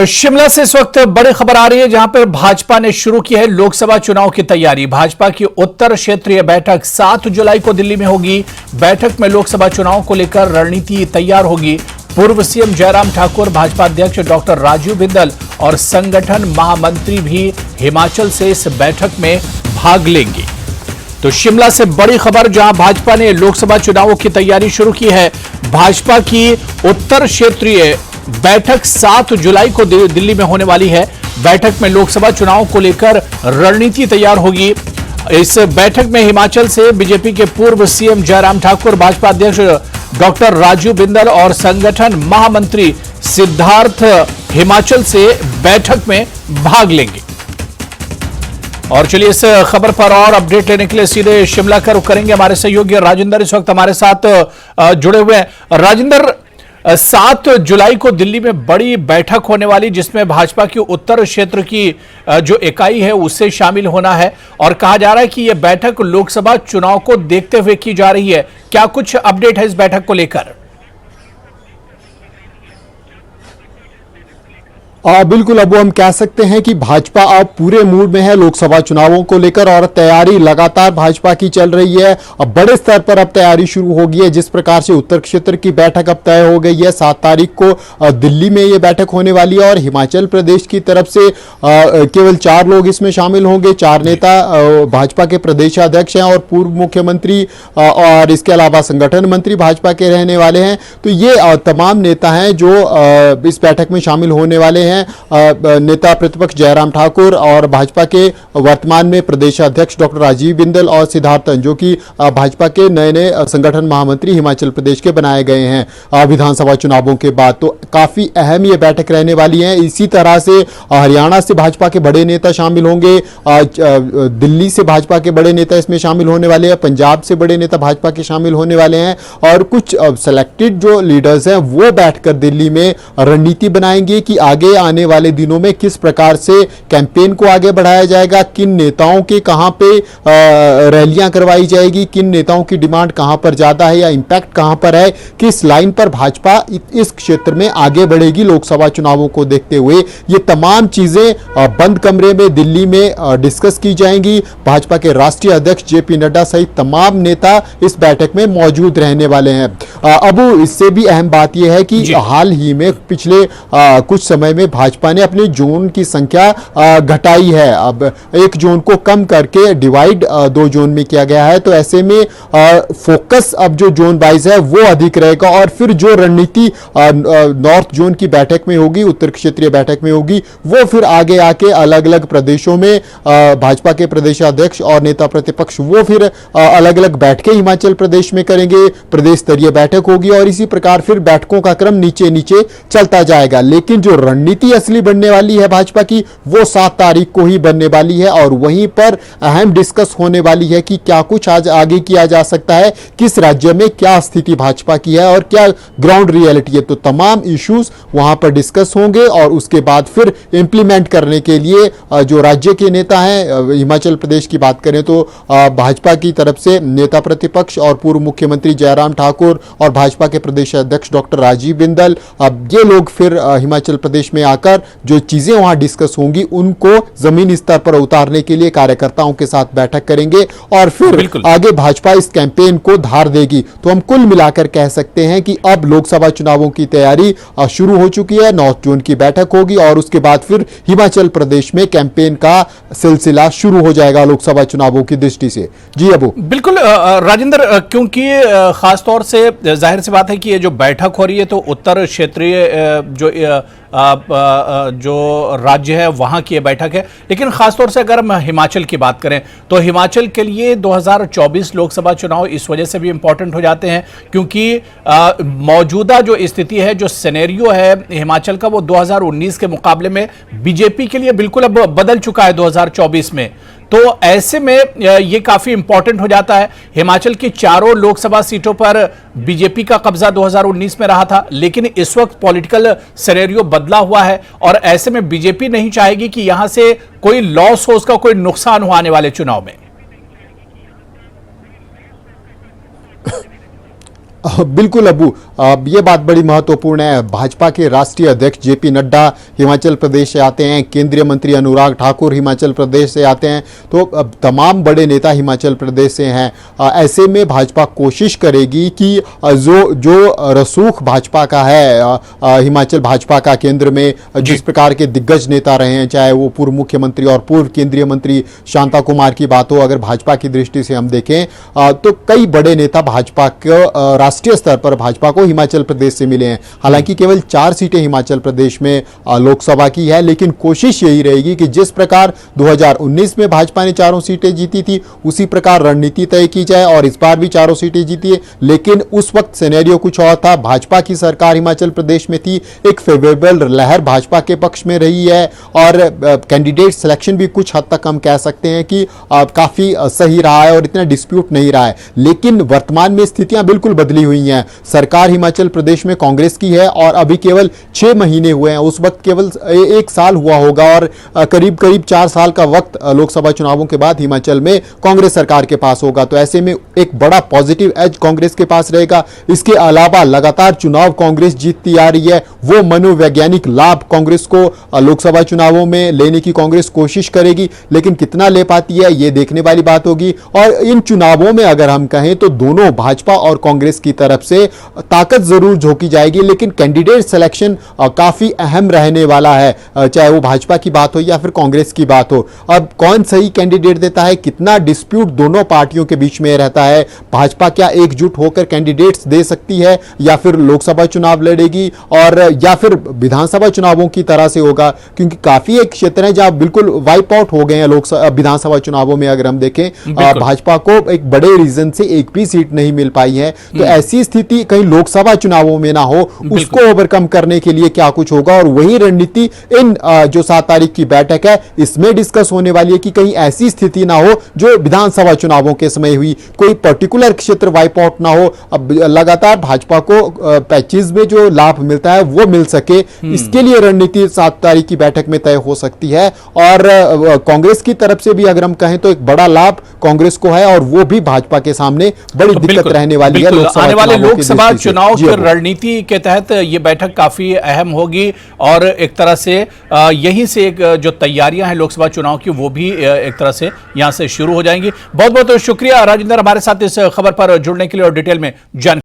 शिमला से इस वक्त बड़ी खबर आ रही है, जहां पर भाजपा ने शुरू की है लोकसभा चुनाव की तैयारी। भाजपा की उत्तर क्षेत्रीय बैठक 7 जुलाई को दिल्ली में होगी। बैठक में लोकसभा चुनाव को लेकर रणनीति तैयार होगी। पूर्व सीएम जयराम ठाकुर, भाजपा अध्यक्ष डॉक्टर राजीव बिंदल और संगठन महामंत्री भी हिमाचल से इस बैठक में भाग लेंगे। तो शिमला से बड़ी खबर, जहां भाजपा ने लोकसभा चुनावों की तैयारी शुरू की है। भाजपा की उत्तर क्षेत्रीय बैठक 7 जुलाई को दिल्ली में होने वाली है। बैठक में लोकसभा चुनाव को लेकर रणनीति तैयार होगी। इस बैठक में हिमाचल से बीजेपी के पूर्व सीएम जयराम ठाकुर, भाजपा अध्यक्ष डॉक्टर राजीव बिंदल और संगठन महामंत्री सिद्धार्थ हिमाचल से बैठक में भाग लेंगे। और चलिए इस खबर पर और अपडेट लेने के लिए सीधे शिमला का रुख करेंगे। हमारे सहयोगी राजेंद्र इस वक्त हमारे साथ जुड़े हुए हैं। राजेंद्र, 7 जुलाई को दिल्ली में बड़ी बैठक होने वाली, जिसमें भाजपा की उत्तर क्षेत्र की जो इकाई है उससे शामिल होना है, और कहा जा रहा है कि यह बैठक लोकसभा चुनाव को देखते हुए की जा रही है। क्या कुछ अपडेट है इस बैठक को लेकर? बिल्कुल, अब हम कह सकते हैं कि भाजपा अब पूरे मूड में है लोकसभा चुनावों को लेकर, और तैयारी लगातार भाजपा की चल रही है। अब बड़े स्तर पर अब तैयारी शुरू हो गई है। जिस प्रकार से उत्तर क्षेत्र की बैठक अब तय हो गई है, 7 तारीख को दिल्ली में ये बैठक होने वाली है, और हिमाचल प्रदेश की तरफ से केवल 4 लोग इसमें शामिल होंगे। 4 नेता भाजपा के प्रदेशाध्यक्ष हैं और पूर्व मुख्यमंत्री, और इसके अलावा संगठन मंत्री भाजपा के रहने वाले हैं। तो ये तमाम नेता हैं जो इस बैठक में शामिल होने वाले हैं। नेता प्रतिपक्ष जयराम ठाकुर और भाजपा के वर्तमान में प्रदेशाध्यक्ष डॉक्टर राजीव बिंदल और सिद्धार्थ, जो कि भाजपा के नए संगठन महामंत्री हिमाचल प्रदेश के बनाए गए हैं विधानसभा चुनावों के बाद। तो काफी अहम ये बैठक रहने वाली है। इसी तरह से हरियाणा से भाजपा के बड़े नेता शामिल होंगे, दिल्ली से भाजपा के बड़े नेता इसमें शामिल होने वाले हैं, पंजाब से बड़े नेता भाजपा के शामिल होने वाले हैं, और कुछ सेलेक्टेड जो लीडर्स हैं वो बैठकर दिल्ली में रणनीति बनाएंगे कि आगे आने वाले दिनों में किस प्रकार से कैंपेन को आगे बढ़ाया जाएगा, किन नेताओं के कहां पे रैलियां करवाई जाएगी, किन नेताओं की डिमांड कहां पर ज्यादा है या इंपैक्ट कहां पर है, किस लाइन पर भाजपा इस क्षेत्र में आगे बढ़ेगी लोकसभा चुनावों को देखते हुए। ये तमाम चीजें बंद कमरे में दिल्ली में डिस्कस की जाएंगी। भाजपा के राष्ट्रीय अध्यक्ष जेपी नड्डा सहित तमाम नेता इस बैठक में मौजूद रहने वाले हैं। अब इससे भी अहम बात यह है कि हाल ही में पिछले कुछ समय में भाजपा ने अपने जोन की संख्या घटाई है। अब एक जोन को कम करके डिवाइड 2 जोन में किया गया है। तो ऐसे में फोकस अब जो जोन वाइज है वो अधिक रहेगा, और फिर जो रणनीति नॉर्थ जोन की बैठक में होगी, उत्तर क्षेत्रीय बैठक में होगी, वो फिर आगे आके अलग अलग प्रदेशों में भाजपा के प्रदेशाध्यक्ष और नेता प्रतिपक्ष वो फिर अलग अलग बैठकें हिमाचल प्रदेश में करेंगे। प्रदेश स्तरीय बैठक होगी, और इसी प्रकार फिर बैठकों का क्रम नीचे नीचे चलता जाएगा। लेकिन जो रणनीति असली बनने वाली है भाजपा की, वो 7 तारीख को ही बनने वाली है, और वहीं पर अहम डिस्कस होने वाली है कि क्या कुछ आज आगे किया जा सकता है, किस राज्य में क्या स्थिति भाजपा की है और क्या ग्राउंड रियलिटी है। तो तमाम इश्यूज वहां पर डिस्कस होंगे, और उसके बाद फिर इंप्लीमेंट करने के लिए जो राज्य के नेता हैं, हिमाचल प्रदेश की बात करें तो भाजपा की तरफ से नेता प्रतिपक्ष और पूर्व मुख्यमंत्री जयराम ठाकुर और भाजपा के प्रदेश अध्यक्ष डॉक्टर राजीव बिंदल, अब ये लोग फिर हिमाचल प्रदेश में आकर जो चीजें वहां डिस्कस होंगी उनको जमीनी स्तर पर उतारने के लिए कार्यकर्ताओं के साथ बैठक करेंगे, और फिर आगे भाजपा इस कैंपेन को धार देगी। तो हम कुल मिलाकर कह सकते हैं कि अब लोकसभा चुनावों की तैयारी शुरू हो चुकी है। नॉर्थ जोन की बैठक होगी, और उसके बाद फिर हिमाचल प्रदेश में कैंपेन का सिलसिला शुरू हो जाएगा लोकसभा चुनावों की दृष्टि से। जी अबू। बिल्कुल राजेंद्र, क्योंकि खासतौर से जाहिर सी बात है कि ये जो बैठक हो रही है तो उत्तर क्षेत्रीय जो राज्य है वहां की बैठक है, लेकिन खासतौर से अगर हम हिमाचल की बात करें तो हिमाचल के लिए 2024 लोकसभा चुनाव इस वजह से भी इंपॉर्टेंट हो जाते हैं क्योंकि मौजूदा जो स्थिति है, जो सिनेरियो है हिमाचल का, वो 2019 के मुकाबले में बीजेपी के लिए बिल्कुल अब बदल चुका है 2024 में। तो ऐसे में ये काफी इंपॉर्टेंट हो जाता है। हिमाचल की 4 लोकसभा सीटों पर बीजेपी का कब्जा 2019 में रहा था, लेकिन इस वक्त पॉलिटिकल सिनेरियो बदला हुआ है, और ऐसे में बीजेपी नहीं चाहेगी कि यहां से कोई लॉस हो, उसका कोई नुकसान हो आने वाले चुनाव में। बिल्कुल अबू, ये बात बड़ी महत्वपूर्ण है। भाजपा के राष्ट्रीय अध्यक्ष जेपी नड्डा हिमाचल प्रदेश से आते हैं, केंद्रीय मंत्री अनुराग ठाकुर हिमाचल प्रदेश से आते हैं, तो तमाम बड़े नेता हिमाचल प्रदेश से हैं। ऐसे में भाजपा कोशिश करेगी कि जो रसूख भाजपा का है, हिमाचल भाजपा का केंद्र में जिस प्रकार के दिग्गज नेता रहे हैं, चाहे वो पूर्व मुख्यमंत्री और पूर्व केंद्रीय मंत्री शांता कुमार की बात हो, अगर भाजपा की दृष्टि से हम देखें तो कई बड़े नेता भाजपा के राष्ट्रीय स्तर पर भाजपा को हिमाचल प्रदेश से मिले हैं। हालांकि केवल 4 सीटें हिमाचल प्रदेश में लोकसभा की है, लेकिन कोशिश यही रहेगी कि जिस प्रकार 2019 में भाजपा ने 4 सीटें जीती थी, उसी प्रकार रणनीति तय की जाए और इस बार भी 4 सीटें जीती है। लेकिन उस वक्त सिनेरियो कुछ और था, भाजपा की सरकार हिमाचल प्रदेश में थी, एक फेवरेबल लहर भाजपा के पक्ष में रही है और कैंडिडेट सिलेक्शन भी कुछ हद तक हम कह सकते हैं कि काफी सही रहा है और इतना डिस्प्यूट नहीं रहा है। लेकिन वर्तमान में स्थितियां बिल्कुल बदली हुई हैं। सरकार हिमाचल प्रदेश में कांग्रेस की है और अभी केवल 6 महीने हुए हैं, उस वक्त केवल 1 साल हुआ होगा और करीब करीब 4 साल का वक्त लोकसभा चुनावों के बाद हिमाचल में कांग्रेस सरकार के पास होगा। तो ऐसे में एक बड़ा पॉजिटिव एज कांग्रेस के पास रहेगा। इसके अलावा लगातार चुनाव कांग्रेस जीतती आ रही है, वो मनोवैज्ञानिक लाभ कांग्रेस को लोकसभा चुनावों में लेने की कांग्रेस कोशिश करेगी, लेकिन कितना ले पाती है ये देखने वाली बात होगी। और इन चुनावों में अगर हम कहें तो दोनों भाजपा और कांग्रेस की तरफ से ताकत जरूर झोंकी जाएगी, लेकिन कैंडिडेट सिलेक्शन काफी अहम रहने वाला है, चाहे वो भाजपा की बात हो या फिर कांग्रेस की बात हो। अब कौन सही कैंडिडेट देता है, कितना डिस्प्यूट दोनों पार्टियों के बीच में रहता है, भाजपा क्या एकजुट होकर कैंडिडेट्स दे सकती है या फिर लोकसभा चुनाव लड़ेगी और या फिर विधानसभा चुनावों की तरह से होगा, क्योंकि काफी एक क्षेत्र है जहां बिल्कुल वाइप आउट हो गए हैं लोकसभा विधानसभा चुनावों में। अगर हम देखें भाजपा को एक बड़े रीजन से एक भी सीट नहीं मिल पाई है, तो ऐसी स्थिति कहीं लोकसभा चुनावों में ना हो, उसको ओवरकम करने के लिए क्या कुछ होगा। और वही रणनीति इन जो 7 तारीख की बैठक है इसमें डिस्कस होने वाली है कि कहीं ऐसी स्थिति ना हो जो विधानसभा चुनावों के समय हुई, कोई पर्टिकुलर क्षेत्र वाइप आउट ना हो। अब लगातार भाजपा को पैचेज में जो लाभ मिलता है वो मिल सके, इसके लिए रणनीति 7 तारीख की बैठक में तय हो सकती है। और कांग्रेस की तरफ से भी अगर हम कहें तो एक बड़ा लाभ कांग्रेस को है और वो भी भाजपा के सामने बड़ी दिक्कत रहने वाली है। आने वाले लोकसभा चुनाव की रणनीति के तहत ये बैठक काफी अहम होगी और एक तरह से यहीं से एक जो तैयारियां हैं लोकसभा चुनाव की वो भी एक तरह से यहां से शुरू हो जाएंगी। बहुत बहुत शुक्रिया राजेंद्र हमारे साथ इस खबर पर जुड़ने के लिए और डिटेल में जानकारी